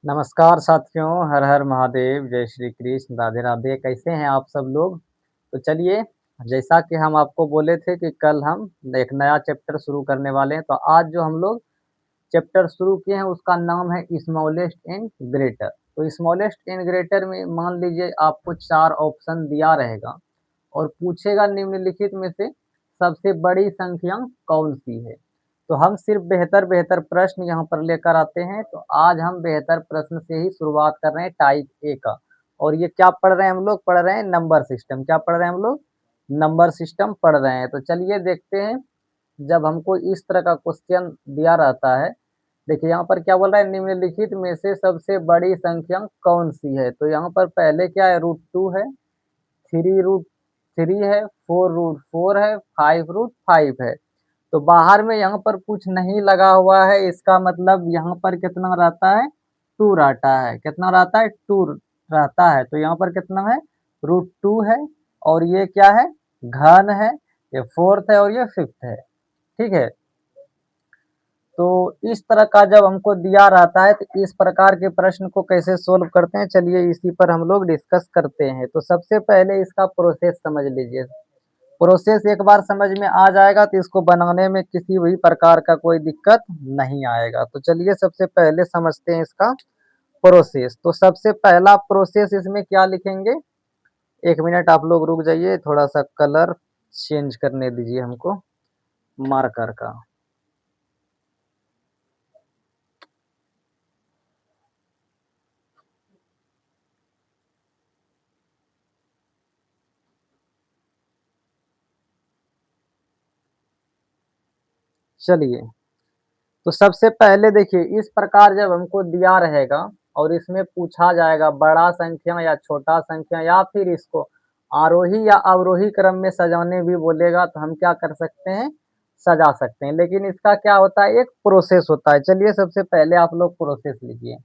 नमस्कार साथियों, हर हर महादेव, जय श्री कृष्ण, राधे राधे। कैसे हैं आप सब लोग? तो चलिए, जैसा कि हम आपको बोले थे कि कल हम एक नया चैप्टर शुरू करने वाले हैं, तो आज जो हम लोग चैप्टर शुरू किए हैं उसका नाम है स्मॉलेस्ट एंड ग्रेटर। तो स्मॉलेस्ट एंड ग्रेटर में मान लीजिए आपको 4 ऑप्शन दिया रहेगा और पूछेगा निम्नलिखित में से सबसे बड़ी संख्या कौन-सी है? तो हम सिर्फ बेहतर-बेहतर प्रश्न यहाँ पर लेकर आते हैं, तो आज हम बेहतर प्रश्न से ही शुरुआत कर रहे हैं टाइप ए का। और ये क्या पढ़ रहे हैं हम लोग? पढ़ रहे हैं नंबर सिस्टम। क्या पढ़ रहे हैं हम लोग? नंबर सिस्टम पढ़ रहे हैं। तो चलिए देखते हैं, जब हमको इस तरह का क्वेश्चन दिया रहता है, देखिए यहाँ पर क्या बोल रहा है, निम्नलिखित में से सबसे बड़ी संख्या कौन-सी है? तो यहाँ पर पहले क्या है, √2 है, 3√3 है, 4√4 है, 5√5 है। तो बाहर में यहाँ पर कुछ नहीं लगा हुआ है, इसका मतलब यहाँ पर कितना रहता है? 2 रहता है। कितना रहता है? 2 रहता है। तो यहाँ पर कितना है? √2 है और ये क्या है? घन है, ये 4th है और ये 5th है। ठीक है? तो इस तरह का जब हमको दिया रहता है, तो इस प्रकार के प्रश्न को कैसे सोल्व करते हैं, चलिए इसी पर हम लोग डिस्कस करते हैं। तो सबसे पहले इसका प्रोसेस समझ लीजिए। प्रोसेस एक बार समझ में आ जाएगा तो इसको बनाने में किसी भी प्रकार का कोई दिक्कत नहीं आएगा। तो चलिए सबसे पहले समझते हैं इसका प्रोसेस। तो सबसे पहला प्रोसेस इसमें क्या लिखेंगे? 1 मिनट आप लोग रुक जाइए, थोड़ा-सा कलर चेंज करने दीजिए हमको मार्कर का। चलिए, तो सबसे पहले देखिए इस प्रकार जब हमको दिया रहेगा और इसमें पूछा जाएगा बड़ा संख्या या छोटा संख्या या फिर इसको आरोही या अवरोही क्रम में सजाने भी बोलेगा, तो हम क्या कर सकते हैं? सजा सकते हैं। लेकिन इसका क्या होता है? एक प्रोसेस होता है। चलिए सबसे पहले आप लोग प्रोसेस लिखिए।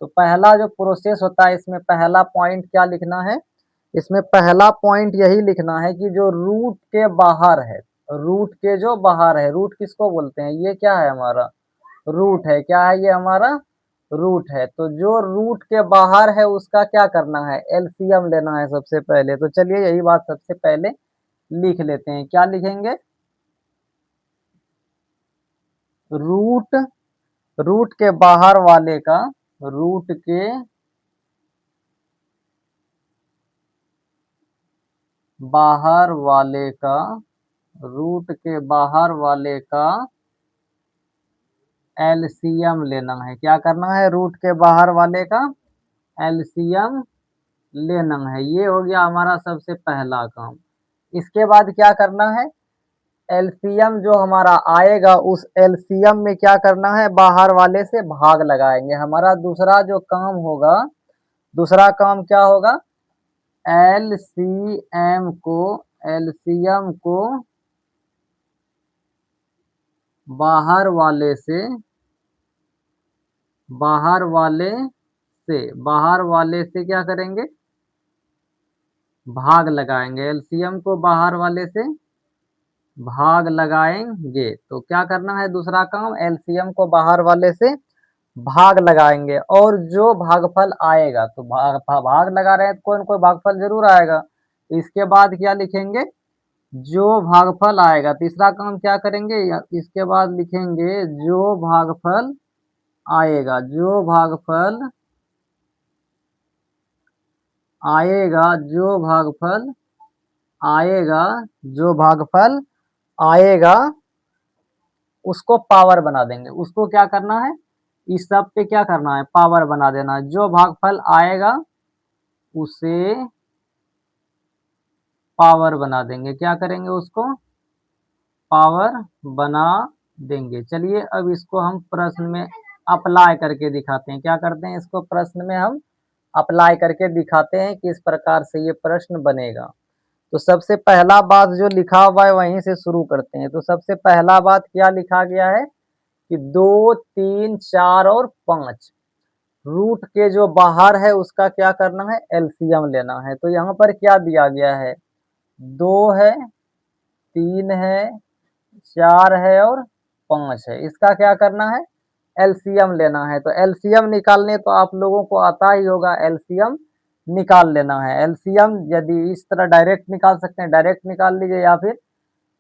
तो पहला जो प्रोसेस होता है, इसमें पहला पॉइंट क्या लिखना है? इसमें पहला पॉइंट यही लिखना है कि जो रूट के बाहर है, रूट के जो बाहर है, रूट किसको बोलते हैं? ये क्या है हमारा? रूट है। क्या है ये हमारा? रूट है। तो जो रूट के बाहर है उसका क्या करना है? एलसीएम लेना है सबसे पहले। तो चलिए यही बात सबसे पहले लिख लेते हैं। क्या लिखेंगे? रूट, रूट के बाहर वाले का, रूट के बाहर वाले का, रूट के बाहर वाले का एलसीएम लेना है। क्या करना है? रूट के बाहर वाले का एलसीएम लेना है। ये हो गया हमारा सबसे पहला काम। इसके बाद क्या करना है? एलसीएम जो हमारा आएगा उस एलसीएम में क्या करना है? बाहर वाले से भाग लगाएंगे। हमारा दूसरा जो काम होगा, दूसरा काम क्या होगा? एलसीएम को, एलसीएम को बाहर वाले से, बाहर वाले बाहर वाले से क्या करेंगे? भाग लगाएंगे। एलसीएम को बाहर वाले से भाग लगाएंगे। तो क्या करना है? दूसरा काम, एलसीएम को बाहर वाले से भाग लगाएंगे और जो भागफल आएगा, तो भाग लगा रहे हैं तो कोई न कोई भागफल जरूर आएगा। इसके बाद क्या लिखेंगे? जो भागफल आएगा, तीसरा काम क्या करेंगे? इसके बाद लिखेंगे जो भागफल आएगा, जो भागफल आएगा, जो भागफल आएगा, जो भागफल आएगा उसको पावर बना देंगे। उसको क्या करना है? इस सब पे क्या करना है? पावर बना देना है। जो भागफल आएगा उसे पावर बना देंगे। क्या करेंगे? उसको पावर बना देंगे। चलिए अब इसको हम प्रश्न में अप्लाई करके दिखाते हैं। क्या करते हैं? इसको प्रश्न में हम अप्लाई करके दिखाते हैं कि इस प्रकार से ये प्रश्न बनेगा। तो सबसे पहला बात जो लिखा हुआ है वहीं से शुरू करते हैं। तो सबसे पहला बात क्या लिखा गया है कि 2, 3, 4 और 5 रूट के जो बाहर है उसका क्या करना है? एलसीएम लेना है। तो यहाँ पर क्या दिया गया है? 2 है, 3 है, 4 है और 5 है। इसका क्या करना है? एलसीएम लेना है। तो एलसीएम निकालने तो आप लोगों को आता ही होगा, एलसीएम निकाल लेना है। एलसीएम यदि इस तरह डायरेक्ट निकाल सकते हैं, डायरेक्ट निकाल लीजिए, या फिर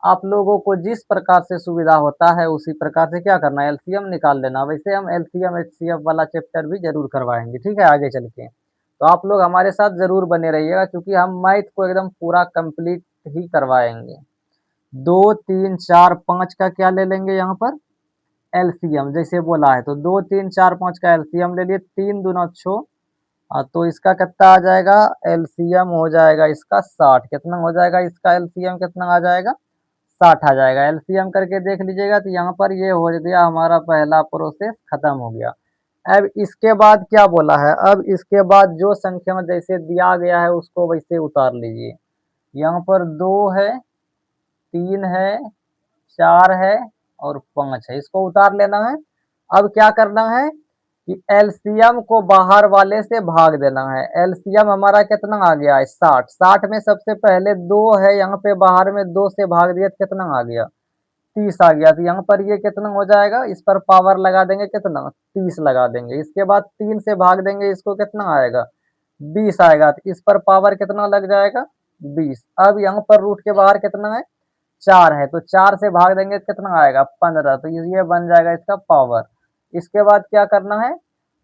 आप लोगों को जिस प्रकार से सुविधा होता है उसी प्रकार से क्या करना है, एलसीएम निकाल लेना। वैसे हम एलसीएम एचसीएफ वाला चैप्टर भी जरूर करवाएंगे, ठीक है, आगे चल के। तो आप लोग हमारे साथ जरूर बने रहिएगा, क्योंकि हम मैथ को एकदम पूरा कंप्लीट ही करवाएंगे। 2, 3, 4, 5 का क्या ले लेंगे यहाँ पर, एलसीएम जैसे बोला है। तो 2, 3, 4, 5 का एलसीएम ले लिए, 3 दूना 6, तो इसका कितना आ जाएगा, एलसीएम हो जाएगा इसका 60। कितना हो जाएगा इसका एलसीएम, कितना आ जाएगा, 60 आ जाएगा। एलसीएम करके देख लीजिएगा, तो यहाँ पर ये हो गया हमारा पहला प्रोसेस खत्म हो गया। अब इसके बाद क्या बोला है, अब इसके बाद जो संख्या जैसे दिया गया है उसको वैसे उतार लीजिए। यहाँ पर 2 है, 3 है, 4 है और 5 है, इसको उतार लेना है। अब क्या करना है कि एलसीएम को बाहर वाले से भाग देना है। एलसीएम हमारा कितना आ गया है, 60। 60 में सबसे पहले 2 है, यहाँ पे बाहर में 2 से भाग दिया तो कितना आ गया, 30 आ गया। तो यहाँ पर ये कितना हो जाएगा, इस पर पावर लगा देंगे, कितना, 30 लगा देंगे। इसके बाद 3 से भाग देंगे, इसको कितना आएगा, 20 आएगा। तो इस पर पावर कितना लग जाएगा, 20। अब यहाँ पर रूट के बाहर कितना है, 4 है, तो 4 से भाग देंगे तो कितना आएगा, 15। तो ये बन जाएगा इसका पावर। इसके बाद क्या करना है,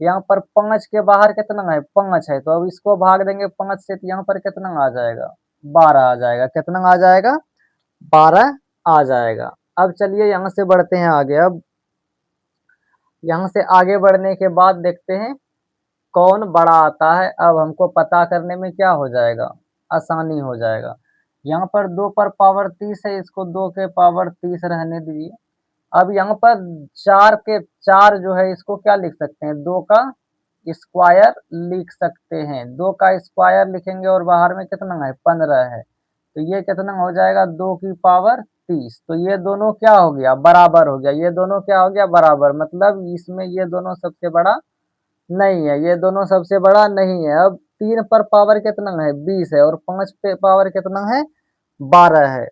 यहाँ पर 5 के बाहर कितना है, 5 है, तो अब इसको भाग देंगे 5 से, तो यहाँ पर कितना आ जाएगा, 12 आ जाएगा। कितना आ जाएगा, 12 आ जाएगा। अब चलिए यहाँ से बढ़ते हैं आगे। अब यहाँ से आगे बढ़ने के बाद देखते हैं कौन बड़ा आता है। अब हमको पता करने में क्या हो जाएगा, आसानी हो जाएगा। यहाँ पर 2 पर पावर 30 है, इसको 2 के पावर 30 रहने दीजिए। अब यहाँ पर 4 के 4 जो है इसको क्या लिख सकते हैं, 2 का स्क्वायर लिख सकते हैं। 2 का स्क्वायर लिखेंगे और बाहर में कितना है, 15 है। तो ये कितना हो जाएगा, 2 की पावर 30। तो ये दोनों क्या हो गया, बराबर हो गया। ये दोनों क्या हो गया, बराबर, मतलब इसमें ये दोनों सबसे बड़ा नहीं है, ये दोनों सबसे बड़ा नहीं है। अब 3 पर पावर कितना है, 20 है, और 5 पे पावर कितना है, 12 है।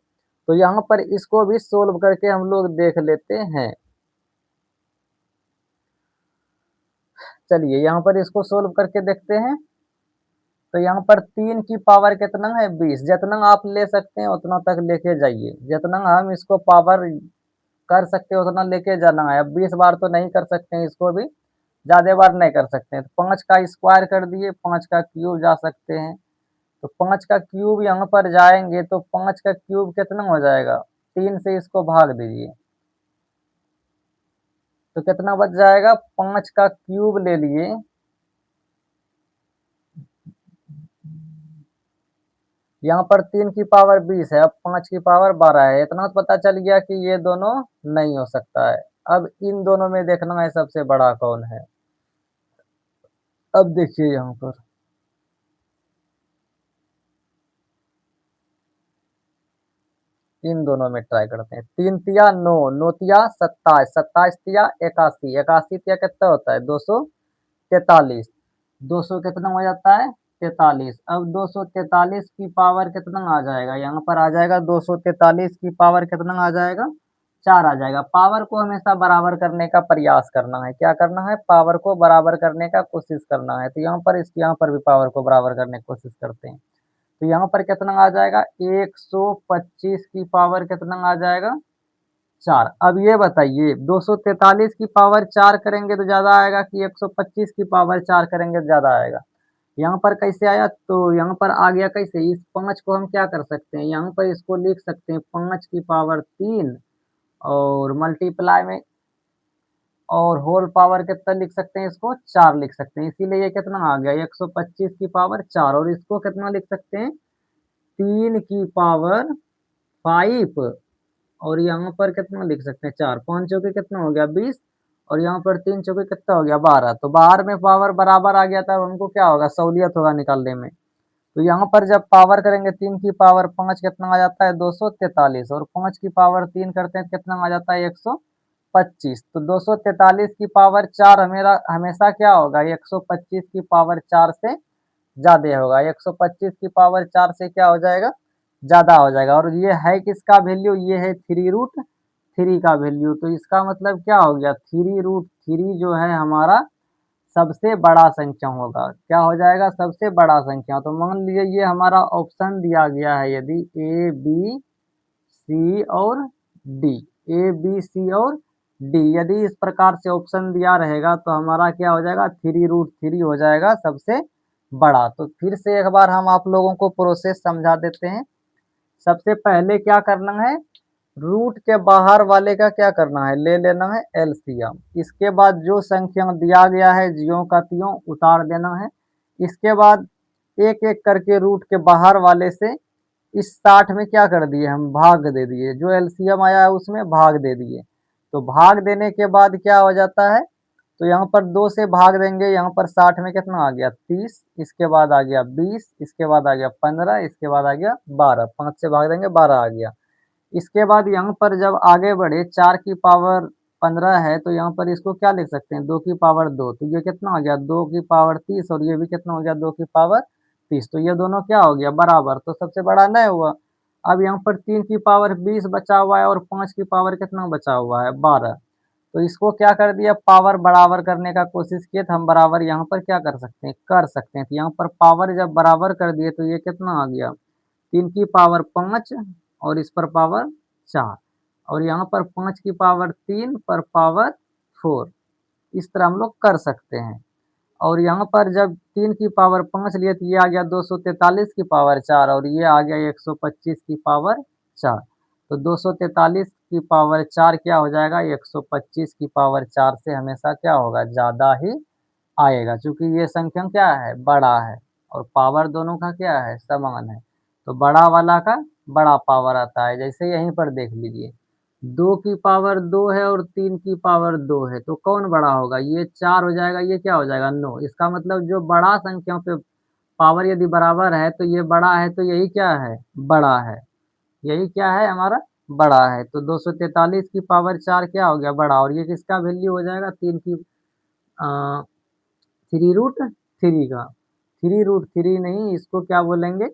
तो यहाँ पर इसको भी सोल्व करके हम लोग देख लेते हैं। चलिए यहाँ पर इसको सोल्व करके देखते हैं। तो यहाँ पर 3 की पावर कितना है, 20। जितना आप ले सकते हैं उतना तक लेके जाइए, जितना हम इसको पावर कर सकते हैं उतना लेके जाना है। अब 20 बार तो नहीं कर सकते हैं, इसको भी ज्यादा बार नहीं कर सकते हैं। तो 5 का स्क्वायर कर दिए, 5 का क्यूब जा सकते हैं। तो 5 का क्यूब यहाँ पर जाएंगे तो 5 का क्यूब कितना हो जाएगा, 3 से इसको भाग दीजिए तो कितना बच जाएगा, 5 का क्यूब ले लिए। यहाँ पर 3 की पावर 20 है, अब 5 की पावर 12 है। इतना तो पता चल गया कि ये दोनों नहीं हो सकता है। अब इन दोनों में देखना है सबसे बड़ा कौन है। अब देखिए यहाँ पर इन दोनों में ट्राई करते हैं। 3 तिया 9, 9 तिया 27, 27 तिया 81, 81 तिया कितना होता है, 243। 200 कितना हो जाता है, 43। अब 243 की पावर कितना आ जाएगा, यहाँ पर आ जाएगा 243 की पावर कितना आ जाएगा, 4 आ जाएगा। पावर को हमेशा बराबर करने का प्रयास करना है। क्या करना है, पावर को बराबर करने का कोशिश करना है। तो यहाँ पर यहाँ पर भी पावर को बराबर करने की कोशिश करते हैं। तो यहाँ पर कितना आ जाएगा, 125 की पावर कितना आ जाएगा, 4। अब ये बताइए 243 की पावर 4 करेंगे तो ज्यादा आएगा कि 125 की पावर 4 करेंगे तो ज्यादा आएगा। यहाँ पर कैसे आया, तो यहाँ पर आ गया कैसे, इस 5 को हम क्या कर सकते हैं, यहाँ पर इसको लिख सकते हैं 5 की पावर 3 और मल्टीप्लाई में और होल पावर कितना लिख सकते हैं, इसको 4 लिख सकते हैं। इसीलिए ये कितना आ गया, 125 की पावर 4। और इसको कितना लिख सकते हैं, 3 की पावर 5। और यहाँ पर कितना लिख सकते हैं, 4, 5 चौके कितना हो गया, 20। और यहाँ पर 3 चौके कितना हो गया, 12। तो बाहर में पावर बराबर आ गया था, हमको क्या होगा, सहूलियत होगा निकालने में। तो यहाँ पर जब पावर करेंगे 3 की पावर 5 कितना आ जाता है, 243। और 5 की पावर 3 करते हैं कितना आ जाता है, 125। तो 243 की पावर 4 हमेशा क्या होगा, 125 की पावर 4 से ज्यादा होगा। 125 की पावर 4 से क्या हो जाएगा, ज्यादा हो जाएगा। और ये है किसका वैल्यू, ये है 3 रूट 3 का वैल्यू, तो इसका मतलब क्या हो गया, 3√3 जो है हमारा सबसे बड़ा संख्या होगा। क्या हो जाएगा, सबसे बड़ा संख्या। तो मान लीजिए ये हमारा ऑप्शन दिया गया है, यदि ए बी सी और डी, ए बी सी और डी, यदि इस प्रकार से ऑप्शन दिया रहेगा तो हमारा क्या हो जाएगा, 3√3 हो जाएगा सबसे बड़ा। तो फिर से एक बार हम आप लोगों को प्रोसेस समझा देते हैं। सबसे पहले क्या करना है, रूट के बाहर वाले का क्या करना है, ले लेना है एलसीएम। इसके बाद जो संख्या दिया गया है ज्यों का त्यों उतार देना है। इसके बाद एक एक करके रूट के बाहर वाले से इस 60 में क्या कर दिए, हम भाग दे दिए, जो एलसीएम आया है उसमें भाग दे दिए। तो भाग देने के बाद क्या हो जाता है, तो यहाँ पर 2 से भाग देंगे, यहाँ पर 60 में कितना आ गया 30, इसके बाद आ गया 20, इसके बाद आ गया 15, इसके बाद आ गया 12, 5 से भाग देंगे 12 आ गया। इसके बाद यहाँ पर जब आगे बढ़े 4 की पावर 15 है, तो यहाँ पर इसको क्या लिख सकते हैं, 2 की पावर 2, तो ये कितना आ गया 2 की पावर 30, और ये भी कितना हो गया 2 की पावर 30, तो ये दोनों क्या हो गया बराबर, तो सबसे बड़ा नहीं हुआ। अब यहाँ पर 3 की पावर 20 बचा हुआ है और 5 की पावर कितना बचा हुआ है 12, तो इसको क्या कर दिया, पावर बराबर करने का कोशिश किए, तो हम बराबर यहाँ पर क्या कर सकते हैं, तो यहाँ पर पावर जब बराबर कर दिए तो ये कितना आ गया, 3 की पावर 5 और इस पर पावर 4, और यहाँ पर 5 की पावर 3 पर पावर 4, इस तरह हम लोग कर सकते हैं। और यहाँ पर जब 3 की पावर 5 लिए तो ये आ गया 243 की पावर 4, और ये आ गया 125 की पावर 4, तो 243 की पावर 4 क्या हो जाएगा, 125 की पावर 4 से हमेशा क्या होगा, ज़्यादा ही आएगा, क्योंकि ये संख्या क्या है, बड़ा है, और पावर दोनों का क्या है, समान है, तो बड़ा वाला का बड़ा पावर आता है। जैसे यहीं पर देख लीजिए, 2 की पावर 2 है और 3 की पावर 2 है, तो कौन बड़ा होगा, ये 4 हो जाएगा, ये क्या हो जाएगा 9। इसका मतलब जो बड़ा संख्या पे पावर यदि बराबर है तो ये बड़ा है, तो यही क्या है, बड़ा है, यही क्या है हमारा बड़ा है। तो 243 की पावर 4 क्या हो गया, बड़ा, और ये किसका वैल्यू हो जाएगा, 3 की 3√3 का, 3√3 नहीं, इसको क्या बोलेंगे,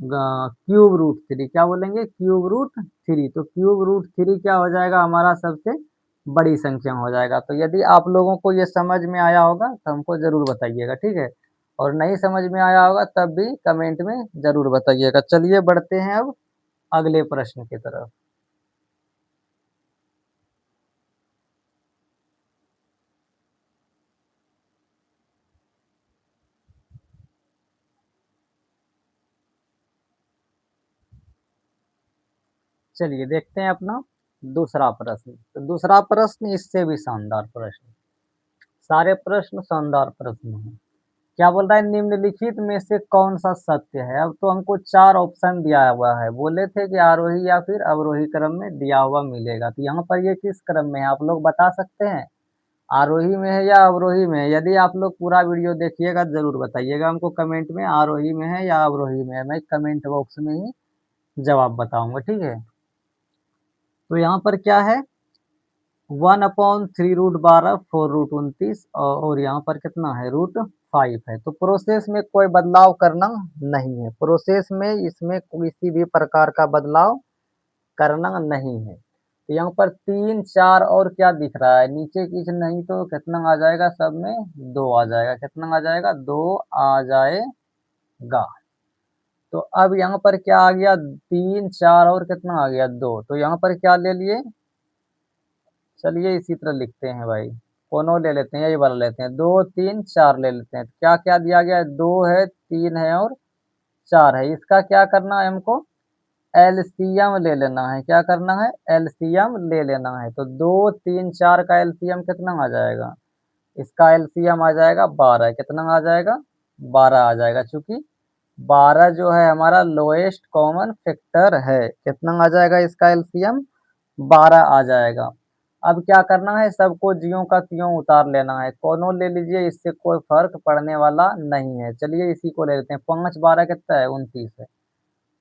क्यूब रूट 3, क्या बोलेंगे, क्यूब रूट 3, तो क्यूब रूट 3 क्या हो जाएगा, हमारा सबसे बड़ी संख्या हो जाएगा। तो यदि आप लोगों को ये समझ में आया होगा तो हमको ज़रूर बताइएगा, ठीक है, और नहीं समझ में आया होगा तब भी कमेंट में ज़रूर बताइएगा। चलिए बढ़ते हैं अब अगले प्रश्न की तरफ। चलिए देखते हैं अपना दूसरा प्रश्न। तो दूसरा प्रश्न इससे भी शानदार प्रश्न, सारे प्रश्न शानदार प्रश्न हैं। क्या बोल रहा है, निम्नलिखित में से कौन सा सत्य है। अब तो हमको 4 ऑप्शन दिया हुआ है, बोले थे कि आरोही या फिर अवरोही क्रम में दिया हुआ मिलेगा, तो यहाँ पर ये किस क्रम में है आप लोग बता सकते हैं, आरोही में है या अवरोही में है। यदि आप लोग पूरा वीडियो देखिएगा जरूर बताइएगा हमको कमेंट में, आरोही में है या अवरोही में है, मैं कमेंट बॉक्स में ही जवाब बताऊंगा, ठीक है। तो यहाँ पर क्या है, 1/3√12 4√29, और यहाँ पर कितना है √5 है। तो प्रोसेस में कोई बदलाव करना नहीं है, प्रोसेस में इसमें किसी भी प्रकार का बदलाव करना नहीं है। तो यहाँ पर 3 4 और क्या दिख रहा है, नीचे कुछ नहीं, तो कितना आ जाएगा, सब में 2 आ जाएगा, कितना आ जाएगा 2 आ जाएगा। तो अब यहाँ पर क्या आ गया, 3 4 और कितना आ गया 2, तो यहाँ पर क्या ले लिए, चलिए इसी तरह लिखते हैं भाई, कोनो ले लेते हैं, यही वाला लेते हैं, 2 3 4 ले लेते हैं। क्या क्या दिया गया है, 2 है 3 है और 4 है, इसका क्या करना है हमको, एलसीएम ले लेना है। क्या करना है, एलसीएम ले लेना है। तो 2 3 4 का एलसीएम कितना आ जाएगा, इसका एलसीएम आ जाएगा 12, कितना आ जाएगा 12 आ जाएगा, चूंकि 12 जो है हमारा लोएस्ट कॉमन फैक्टर है, कितना आ जाएगा इसका एलसीएम 12 आ जाएगा। अब क्या करना है, सबको ज्यों का त्यों उतार लेना है, कोनो ले लीजिए, इससे कोई फर्क पड़ने वाला नहीं है। चलिए इसी को ले लेते हैं, 5 12 कितना है 29 है,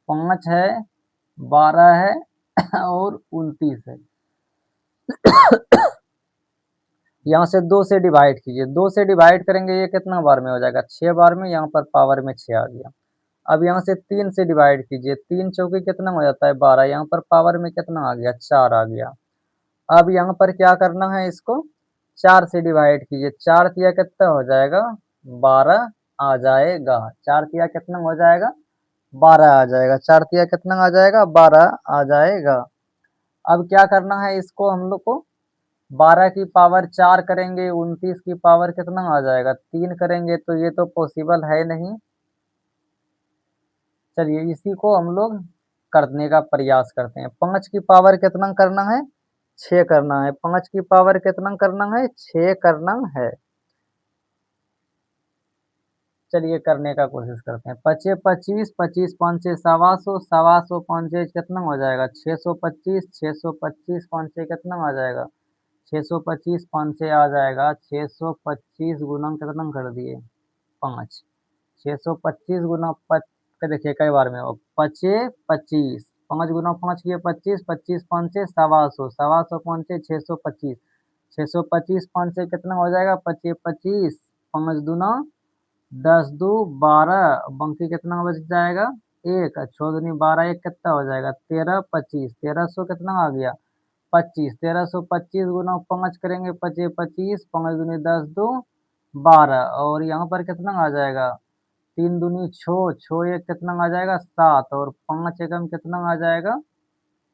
5 है 12 है और 29 है। यहाँ से 2 से डिवाइड कीजिए, 2 से डिवाइड करेंगे ये कितना बार में हो जाएगा, 6 बार में, यहाँ पर पावर में 6 आ गया। अब यहाँ से 3 से डिवाइड कीजिए, 3 चौके कितना हो जाता है 12, यहाँ पर पावर में कितना आ गया 4 आ गया। अब यहाँ पर क्या करना है, इसको 4 से डिवाइड कीजिए। 4 तिया कितना हो जाएगा, 12 आ जाएगा। 4 तिया कितना हो जाएगा, 12 आ जाएगा। 4 तिया कितना आ जाएगा, 12 आ जाएगा। अब क्या करना है, इसको हम लोग को 12 की पावर 4 करेंगे, 29 की पावर कितना आ जाएगा, 3 करेंगे, तो ये तो पॉसिबल है नहीं। चलिए इसी को हम लोग करने का प्रयास करते हैं। 5 की पावर कितना करना है, 6 करना है। 5 की पावर कितना करना है, 6 करना है। चलिए करने का कोशिश करते हैं। 5 25, 25 5 सवा सौ, सवा सौ 5 कितना हो जाएगा, 625, 625 5 कितना आ जाएगा, 625 5 आ जाएगा। 625 गुना कितना कर दिए, 5। 625 गुना पच के देखिए कई बार में, और 5 25, 5 गुना 5 किए 25, 25 5 सवा सौ, सवा सौ 5 625, 625 5 कितना हो जाएगा, 25 25, 5 दूना 10 दू 12, बंकी कितना बच जाएगा, 1, 6 दूनी 12, 1 कितना हो जाएगा, 13 25, 1300 कितना आ गया, 25, 1325 गुना 5 करेंगे, 25 25, 5 दूनी 10 दो 12, और यहाँ पर कितना आ जाएगा, 3 दूनी 6, 6 एक कितना आ जाएगा, 7, और 5 एकम कितना आ जाएगा,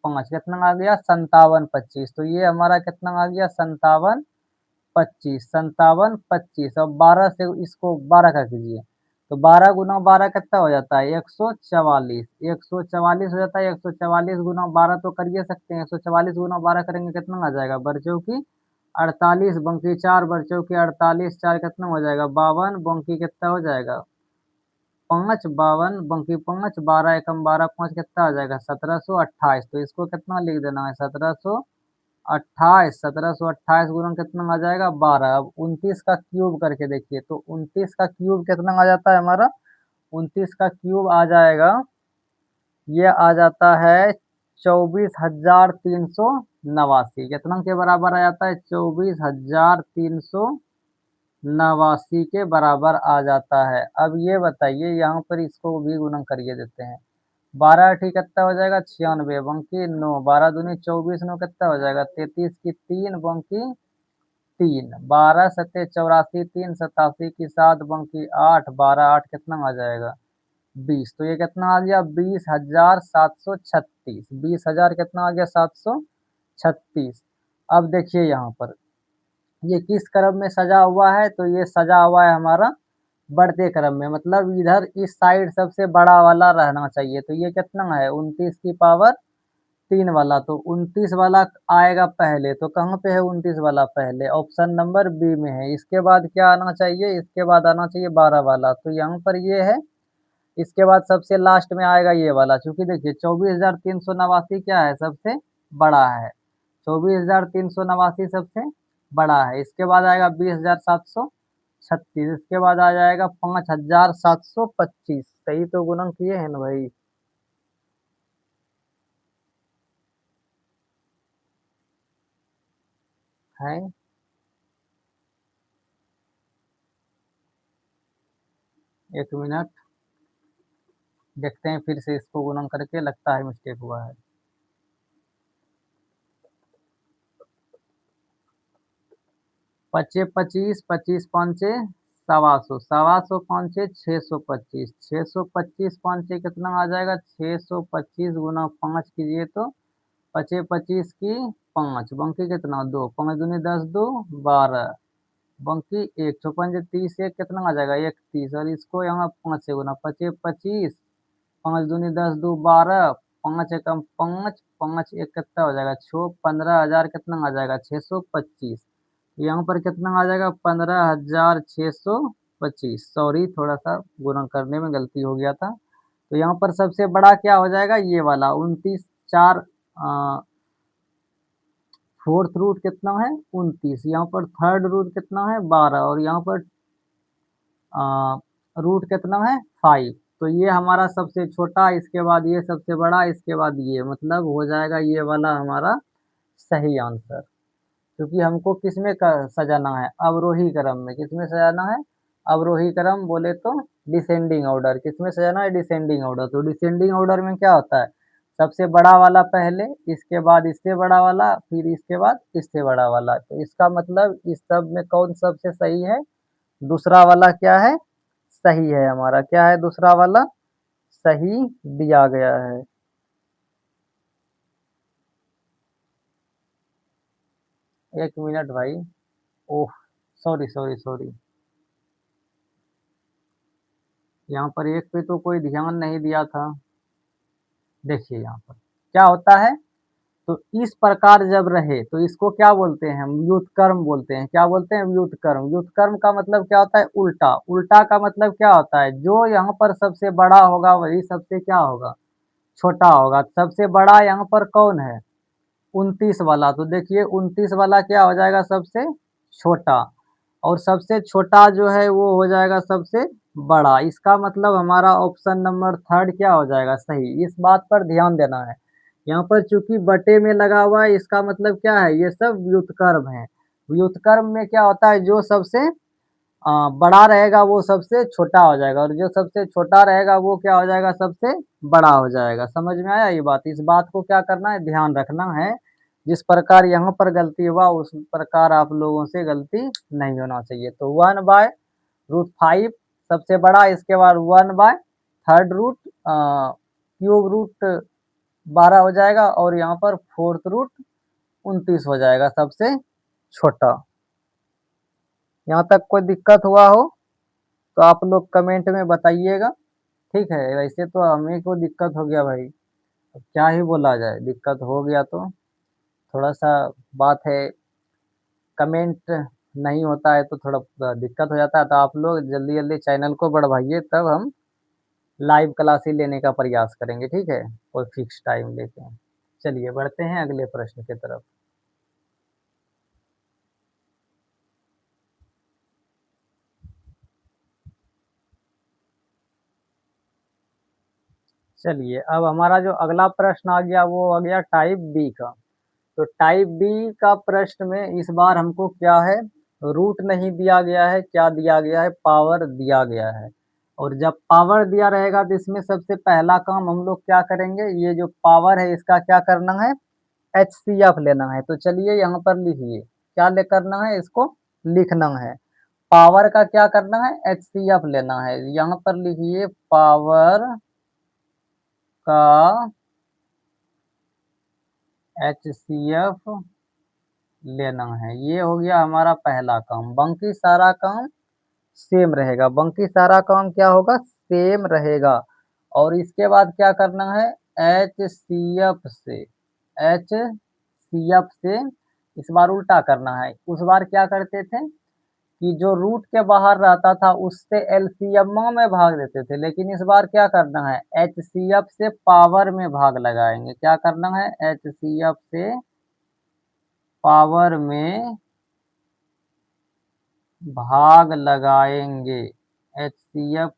5 कितना आ गया, 57 25। तो ये हमारा कितना आ गया, 57 25, 57 25, और 12 से इसको 12 का कीजिए, तो 12 गुना 12 कितना हो जाता है, 144, 144 हो जाता है। 144 गुना 12 तो कर ही सकते हैं, 144 गुना 12 करेंगे कितना आ जाएगा, बरचों की 48, बंकी 4, बरचों की 48, 4 कितना हो जाएगा, 52, बंकी कितना हो जाएगा, 5, 52, बंकी 5, 12 एकम 12, 5 कितना आ जाएगा, 1728। तो इसको कितना लिख देना है, 1728, 1728 गुना कितना आ जाएगा, 12। अब 29 का क्यूब करके देखिए, तो 29 का क्यूब कितना आ जाता है हमारा, 29 का क्यूब आ जाएगा, ये आ जाता है 24,389। कितना के बराबर आ जाता है, 24,389 के बराबर आ जाता है। अब ये बताइए, यहाँ पर इसको भी गुणा करिए देते हैं। 12 अठी कितना हो जाएगा, 96, बंकी 9, 12 दूनी 24, 9 कितना हो जाएगा, 33 की 3, बंकी 3, 12 सत्ते 84, 3 87 की 7, बंकी 8, 12 8 कितना आ जाएगा, 20। तो ये कितना आ गया, 20,736। 20,000 कितना आ गया, 736। अब देखिए यहाँ पर ये किस क्रम में सजा हुआ है, तो ये सजा हुआ है हमारा बढ़ते क्रम में, मतलब इधर इस साइड सबसे बड़ा वाला रहना चाहिए। तो ये कितना है, 29 की पावर 3 वाला, तो 29 वाला आएगा पहले। तो कहाँ पे है 29 वाला, पहले ऑप्शन नंबर बी में है। इसके बाद क्या आना चाहिए, इसके बाद आना चाहिए 12 वाला, तो यहाँ पर ये है। इसके बाद सबसे लास्ट में आएगा ये वाला, क्योंकि देखिए 24,389 क्या है, सबसे बड़ा है। 24,389 सबसे बड़ा है। इसके बाद आएगा 20,736, इसके बाद आ जाएगा 5,725। सही तो गुणन किए हैं ना भाई। है, 1 मिनट देखते हैं, फिर से इसको गुणन करके, लगता है मिस्टेक हुआ है। 25 25, 25 5 सवा सौ, सवा सौ 5 625, 625 5 कितना आ जाएगा, 625 गुना 5 कीजिए, तो 25 25 की 5, बंकी कितना 2, 5 दूनी 10 दो 12, बंकी 1, 56 30, 1 कितना आ जाएगा, 31, और इसको यहाँ 5 से गुना, 25 25, 5 दूनी 10 दो 12, 5 एकम 5, 5 एक कितना हो जाएगा, 6, 15,000 कितना आ जाएगा, 625। यहाँ पर कितना आ जाएगा, 15,625। सॉरी, थोड़ा सा गुणा करने में गलती हो गया था। तो यहाँ पर सबसे बड़ा क्या हो जाएगा, ये वाला 29, 4, फोर्थ रूट कितना है 29, यहाँ पर थर्ड रूट कितना है 12, और यहाँ पर रूट कितना है 5। तो ये हमारा सबसे छोटा, इसके बाद ये सबसे बड़ा, इसके बाद ये, मतलब हो जाएगा ये वाला हमारा सही आंसर। क्योंकि हमको किसमें सजाना है, अवरोही क्रम में। किसमें सजाना है, अवरोही क्रम बोले तो डिसेंडिंग ऑर्डर। किसमें सजाना है, डिसेंडिंग ऑर्डर। तो डिसेंडिंग ऑर्डर में क्या होता है, सबसे बड़ा वाला पहले, इसके बाद इससे बड़ा वाला, फिर इसके बाद इससे बड़ा वाला। तो इसका मतलब इस सब में कौन सबसे सही है? दूसरा वाला क्या है? सही है हमारा। क्या है दूसरा वाला? सही दिया गया है। एक मिनट भाई। ओह, सॉरी सॉरी सॉरी। यहाँ पर एक पे तो कोई ध्यान नहीं दिया था। देखिए यहाँ पर क्या होता है, तो इस प्रकार जब रहे तो इसको क्या बोलते हैं? हम व्युत्क्रम बोलते हैं। क्या बोलते हैं? व्युत्क्रम। व्युत्क्रम का मतलब क्या होता है? उल्टा। उल्टा का मतलब क्या होता है? जो यहाँ पर सबसे बड़ा होगा वही सबसे क्या होगा? छोटा होगा। सबसे बड़ा यहाँ पर कौन है? 29 वाला। तो देखिए 29 वाला क्या हो जाएगा? सबसे छोटा। और सबसे छोटा जो है वो हो जाएगा सबसे बड़ा। इसका मतलब हमारा ऑप्शन नंबर थर्ड क्या हो जाएगा? सही। इस बात पर ध्यान देना है। यहाँ पर चूंकि बटे में लगा हुआ है, इसका मतलब क्या है? ये सब व्युत्क्रम है। व्युत्क्रम में क्या होता है? जो सबसे बड़ा रहेगा वो सबसे छोटा हो जाएगा, और जो सबसे छोटा रहेगा वो क्या हो जाएगा? सबसे बड़ा हो जाएगा। समझ में आया ये बात? इस बात को क्या करना है? ध्यान रखना है। जिस प्रकार यहाँ पर गलती हुआ उस प्रकार आप लोगों से गलती नहीं होना चाहिए। तो 1/√5 सबसे बड़ा, इसके बाद 1/3 रूट क्यूब रूट 12 हो जाएगा, और यहाँ पर 4th रूट 29 हो जाएगा सबसे छोटा। यहाँ तक कोई दिक्कत हुआ हो तो आप लोग कमेंट में बताइएगा। ठीक है, वैसे तो हमें को दिक्कत हो गया भाई, अब क्या ही बोला जाए, दिक्कत हो गया तो थोड़ा सा बात है। कमेंट नहीं होता है तो थोड़ा दिक्कत हो जाता है। तो आप लोग जल्दी जल्दी चैनल को बढ़वाइए, तब हम लाइव क्लास ही लेने का प्रयास करेंगे। ठीक है, कोई फिक्स टाइम लेके। चलिए बढ़ते हैं अगले प्रश्न की तरफ। चलिए अब हमारा जो अगला प्रश्न आ गया वो आ गया टाइप बी का। तो टाइप बी का प्रश्न में इस बार हमको क्या है? रूट नहीं दिया गया है, क्या दिया गया है? पावर दिया गया है। और जब पावर दिया रहेगा तो इसमें सबसे पहला काम हम लोग क्या करेंगे? ये जो पावर है इसका क्या करना है? एचसीएफ लेना है। तो चलिए यहाँ पर लिखिए, क्या ले करना है? इसको लिखना है। पावर का क्या करना है? एचसीएफ लेना है। यहाँ पर लिखिए पावर का एचसीएफ लेना है। ये हो गया हमारा पहला काम। बाकी सारा काम सेम रहेगा। बाकी सारा काम क्या होगा? सेम रहेगा। और इसके बाद क्या करना है? एच सी एफ से इस बार उल्टा करना है। उस बार क्या करते थे कि जो रूट के बाहर रहता था उससे एलसीएम में भाग देते थे, लेकिन इस बार क्या करना है? एचसीएफ से पावर में भाग लगाएंगे। क्या करना है? एचसीएफ से पावर में भाग लगाएंगे। एचसीएफ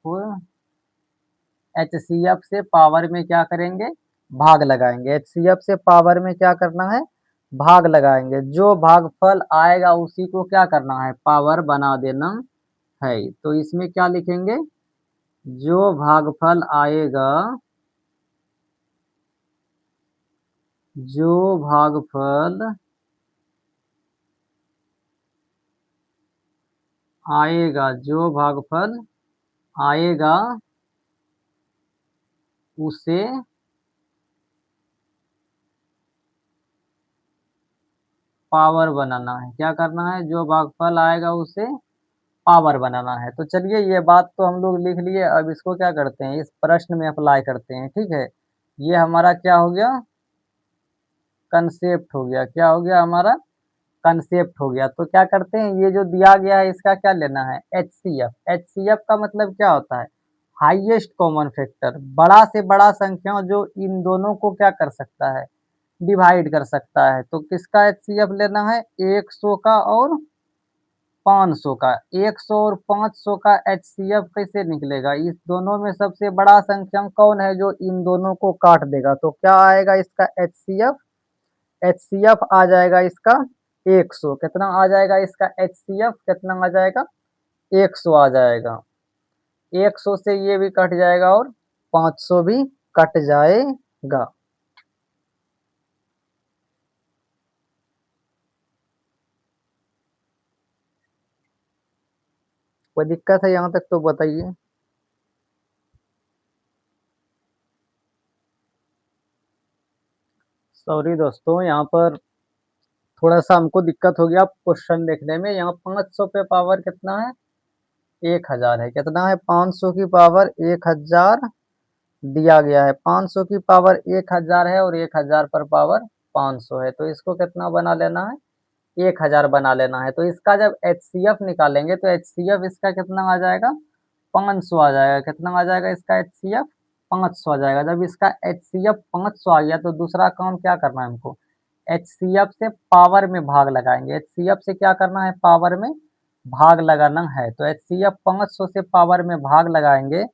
एचसीएफ से पावर में क्या करेंगे? भाग लगाएंगे। एचसीएफ से पावर में क्या करना है? भाग लगाएंगे। जो भागफल आएगा उसी को क्या करना है? पावर बना देना है। तो इसमें क्या लिखेंगे? जो भागफल आएगा, जो भागफल आएगा, जो भागफल आएगा उसे पावर बनाना है। क्या करना है? जो भागफल आएगा उसे पावर बनाना है। तो चलिए ये बात तो हम लोग लिख लिए। अब इसको क्या करते हैं? इस प्रश्न में अप्लाई करते हैं। ठीक है, ये हमारा क्या हो गया? कंसेप्ट हो गया। क्या हो गया हमारा? कंसेप्ट हो गया। तो क्या करते हैं? ये जो दिया गया है इसका क्या लेना है? एचसीएफ। एचसीएफ का मतलब क्या होता है? Highest common factor. बड़ा से बड़ा संख्या जो इन दोनों को क्या कर सकता है? डिवाइड कर सकता है। तो किसका एचसीएफ लेना है? 100 का और 500 का। 100 और 500 का एचसीएफ कैसे निकलेगा? इस दोनों में सबसे बड़ा संख्या कौन है जो इन दोनों को काट देगा? तो क्या आएगा इसका एचसीएफ? एचसीएफ आ जाएगा इसका 100। कितना आ जाएगा इसका एचसीएफ? कितना आ जाएगा? 100 आ जाएगा। 100 से ये भी कट जाएगा और 500 भी कट जाएगा। कोई दिक्कत है यहाँ तक तो बताइए। सॉरी दोस्तों, यहाँ पर थोड़ा-सा हमको दिक्कत हो गया क्वेश्चन देखने में। यहाँ 500 पे पावर कितना है? 1000 है। कितना है? 500 की पावर 1000 दिया गया है। 500 की पावर 1000 है और 1000 पर पावर 500 है। तो इसको कितना बना लेना है? 1000 बना लेना है। तो इसका जब एचसीएफ निकालेंगे तो एचसीएफ इसका कितना आ जाएगा? 500 आ जाएगा। कितना आ जाएगा इसका एचसीएफ? 500 आ जाएगा। जब इसका एचसीएफ 500 आ गया तो दूसरा काम क्या करना है हमको? एचसीएफ से पावर में भाग लगाएँगे। एचसीएफ से क्या करना है? पावर में भाग लगाना है। तो एचसीएफ 500 से पावर में भाग लगाएँगे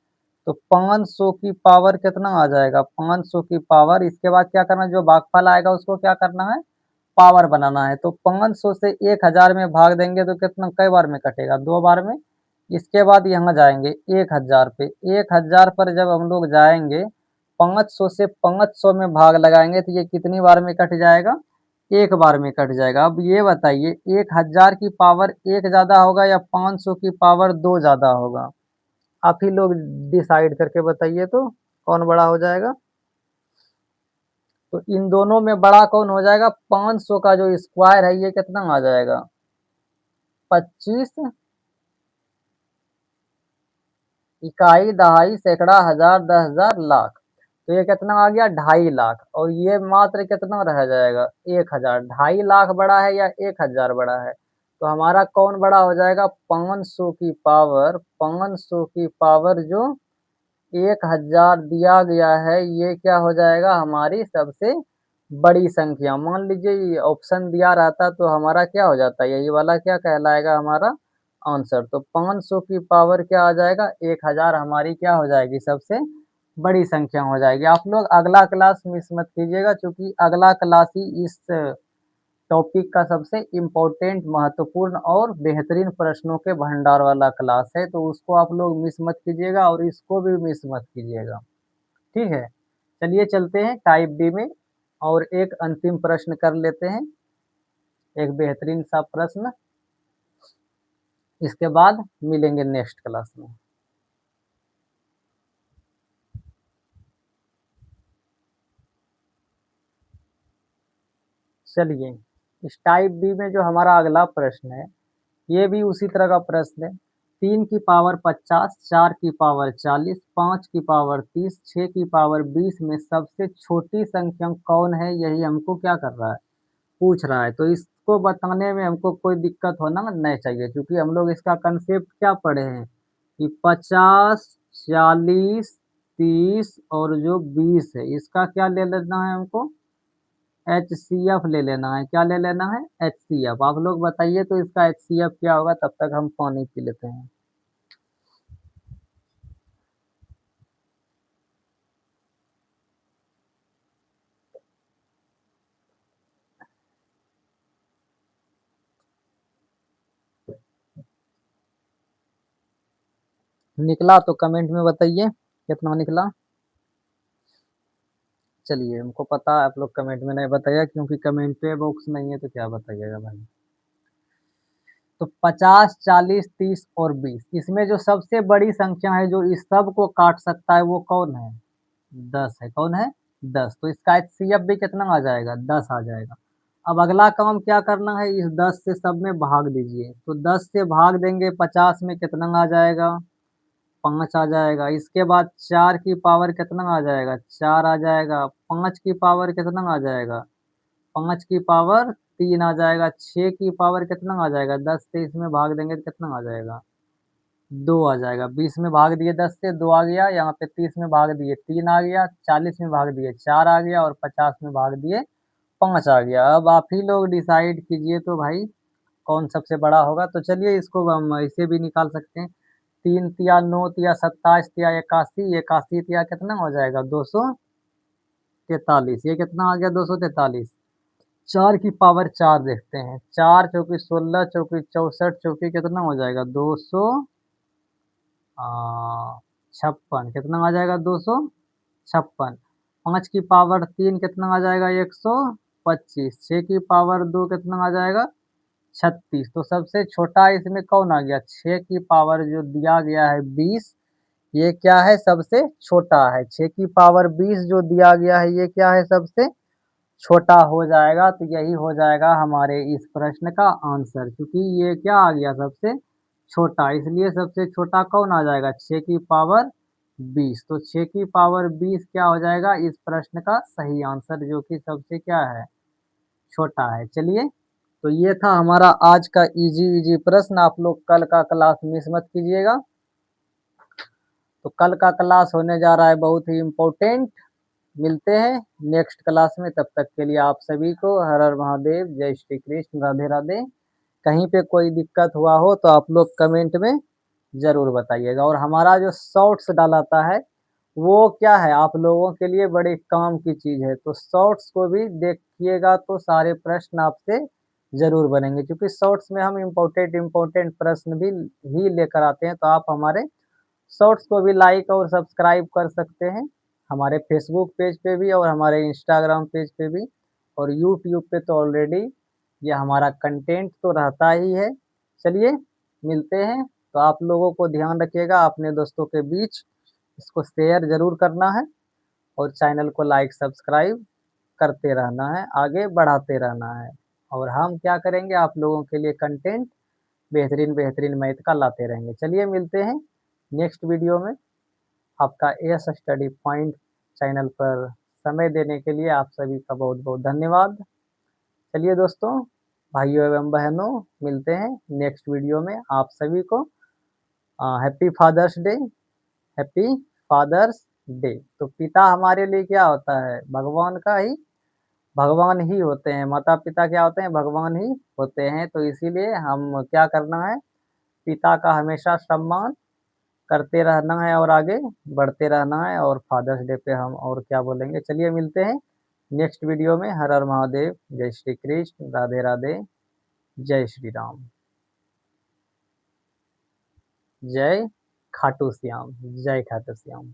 तो 500 की पावर कितना आ जाएगा? 500 की पावर, इसके बाद क्या करना है? जो भागफल आएगा उसको क्या करना है? पावर बनाना है। तो 500 से 1000 में भाग देंगे तो कितना कै बार में कटेगा? 2 बार में। इसके बाद यहाँ जाएँगे 1000 पे। 1000 पर जब हम लोग जाएँगे 500 से 500 में भाग लगाएँगे तो ये कितनी बार में कट जाएगा? 1 बार में कट जाएगा। अब ये बताइए 1000 की पावर 1 ज़्यादा होगा या 500 की पावर 2 ज़्यादा होगा? आप ही लोग डिसाइड करके बताइए तो कौन बड़ा हो जाएगा? तो इन दोनों में बड़ा कौन हो जाएगा? 500 का जो स्क्वायर है ये कितना आ जाएगा? 25 इकाई, दहाई, सैकड़ा, हजार, 10,000, लाख। तो ये कितना आ गया? 2.5 लाख। और ये मात्र कितना रह जाएगा? 1000। 2.5 लाख बड़ा है या 1000 बड़ा है? तो हमारा कौन बड़ा हो जाएगा? 500 की पावर, 500 की पावर जो 1000 दिया गया है ये क्या हो जाएगा? हमारी सबसे बड़ी संख्या। मान लीजिए ये ऑप्शन दिया रहता तो हमारा क्या हो जाता? यही वाला क्या कहलाएगा? हमारा आंसर। तो 500 की पावर क्या आ जाएगा? 1000 हमारी क्या हो जाएगी? सबसे बड़ी संख्या हो जाएगी। आप लोग अगला क्लास मिस मत कीजिएगा क्योंकि अगला क्लास ही इस टॉपिक का सबसे इम्पोर्टेंट, महत्वपूर्ण और बेहतरीन प्रश्नों के भंडार वाला क्लास है। तो उसको आप लोग मिस मत कीजिएगा और इसको भी मिस मत कीजिएगा। ठीक है? चलिए चलते हैं टाइप बी में और एक अंतिम प्रश्न कर लेते हैं, एक बेहतरीन सा प्रश्न। इसके बाद मिलेंगे नेक्स्ट क्लास में। चलिए, इस टाइप बी में जो हमारा अगला प्रश्न है, ये भी उसी तरह का प्रश्न है। 3 की पावर 50, 4 की पावर 40, 5 की पावर 30, 6 की पावर 20 में सबसे छोटी संख्या कौन है? यही हमको क्या कर रहा है? पूछ रहा है। तो इसको बताने में हमको कोई दिक्कत होना नहीं चाहिए क्योंकि हम लोग इसका कंसेप्ट क्या पढ़े हैं कि 50, 40, 30 और जो 20 है इसका क्या ले लेना है हमको? एचसीएफ ले लेना है। क्या ले लेना है? एचसीएफ। आप लोग बताइए तो इसका एचसीएफ क्या होगा? तब तक हम पानी पी लेते हैं। निकला तो कमेंट में बताइए कितना निकला। चलिए, हमको पता है आप लोग कमेंट में नहीं बताइएगा क्योंकि कमेंट पे बॉक्स नहीं है तो क्या बताइएगा भाई। तो 50, 40, 30 और 20 इसमें जो सबसे बड़ी संख्या है जो इस सब को काट सकता है वो कौन है? 10 है। कौन है? 10। तो इसका एचसीएफ भी कितना आ जाएगा? 10 आ जाएगा। अब अगला काम क्या करना है? इस 10 से सब में भाग दीजिए। तो 10 से भाग देंगे 50 में कितना आ जाएगा? 5 आ जाएगा। इसके बाद 4 की पावर कितना आ जाएगा? 4 आ जाएगा। 5 की पावर कितना आ जाएगा? 5 की पावर 3 आ जाएगा। 6 की पावर कितना आ जाएगा? 10 से इसमें भाग देंगे तो कितना आ जाएगा? 2 आ जाएगा। 20 में भाग दिए 10 से 2 आ गया। यहाँ पे 30 में भाग दिए 3 आ गया। 40 में भाग दिए 4 आ गया और 50 में भाग दिए 5 आ गया। अब आप ही लोग डिसाइड कीजिए तो भाई कौन सबसे बड़ा होगा। तो चलिए इसको हम ऐसे भी निकाल सकते हैं। 3 तिया 9 तिया 27 तिया 81, 81 तिया कितना हो जाएगा? 243। ये कितना आ गया? 243। 4 की पावर 4 देखते हैं। 4 चौकी 16 चौकी 64 चौकी कितना हो जाएगा? 200 56। कितना आ जाएगा? 256। 5 की पावर 3 कितना आ जाएगा? 125। 6 की पावर 2 कितना आ जाएगा? 36। तो सबसे छोटा इसमें कौन आ गया? 6 की पावर जो दिया गया है 20, ये क्या है? सबसे छोटा है। 6 की पावर 20 जो दिया गया है ये क्या है? सबसे छोटा हो जाएगा। तो यही हो जाएगा हमारे इस प्रश्न का आंसर, क्योंकि ये क्या आ गया? सबसे छोटा, इसलिए सबसे छोटा कौन आ जाएगा? 6 की पावर 20। तो 6 की पावर 20 क्या हो जाएगा इस प्रश्न का सही आंसर, जो कि सबसे क्या है? छोटा है। चलिए, तो ये था हमारा आज का इजी इजी प्रश्न। आप लोग कल का क्लास मिस मत कीजिएगा। तो कल का क्लास होने जा रहा है बहुत ही इम्पोर्टेंट। मिलते हैं नेक्स्ट क्लास में, तब तक के लिए आप सभी को हर हर महादेव, जय श्री कृष्ण, राधे राधे। कहीं पे कोई दिक्कत हुआ हो तो आप लोग कमेंट में ज़रूर बताइएगा। और हमारा जो शॉर्ट्स डालाता है वो क्या है? आप लोगों के लिए बड़े काम की चीज़ है। तो शॉर्ट्स को भी देखिएगा तो सारे प्रश्न आपसे ज़रूर बनेंगे, क्योंकि शॉर्ट्स में हम इम्पोर्टेंट इम्पोर्टेंट प्रश्न भी ही लेकर आते हैं। तो आप हमारे शॉर्ट्स को भी लाइक और सब्सक्राइब कर सकते हैं, हमारे फेसबुक पेज पे भी और हमारे इंस्टाग्राम पेज पे भी, और यूट्यूब पे तो ऑलरेडी ये हमारा कंटेंट तो रहता ही है। चलिए, मिलते हैं। तो आप लोगों को ध्यान रखिएगा, अपने दोस्तों के बीच इसको शेयर ज़रूर करना है और चैनल को लाइक सब्सक्राइब करते रहना है, आगे बढ़ाते रहना है। और हम क्या करेंगे? आप लोगों के लिए कंटेंट बेहतरीन बेहतरीन मैथ का लाते रहेंगे। चलिए, मिलते हैं नेक्स्ट वीडियो में। आपका एएस स्टडी पॉइंट चैनल पर समय देने के लिए आप सभी का बहुत बहुत धन्यवाद। चलिए दोस्तों, भाइयों एवं बहनों, मिलते हैं नेक्स्ट वीडियो में। आप सभी को happy Father's Day, happy Father's Day. तो पिता हमारे लिए क्या होता है? भगवान ही होते हैं। माता पिता क्या होते हैं? भगवान ही होते हैं। तो इसीलिए हम क्या करना है? पिता का हमेशा सम्मान करते रहना है और आगे बढ़ते रहना है। और फादर्स डे पे हम और क्या बोलेंगे? चलिए, मिलते हैं नेक्स्ट वीडियो में। हर हर महादेव, जय श्री कृष्ण, राधे राधे, जय श्री राम, जय खाटू श्याम, जय खाटू श्याम।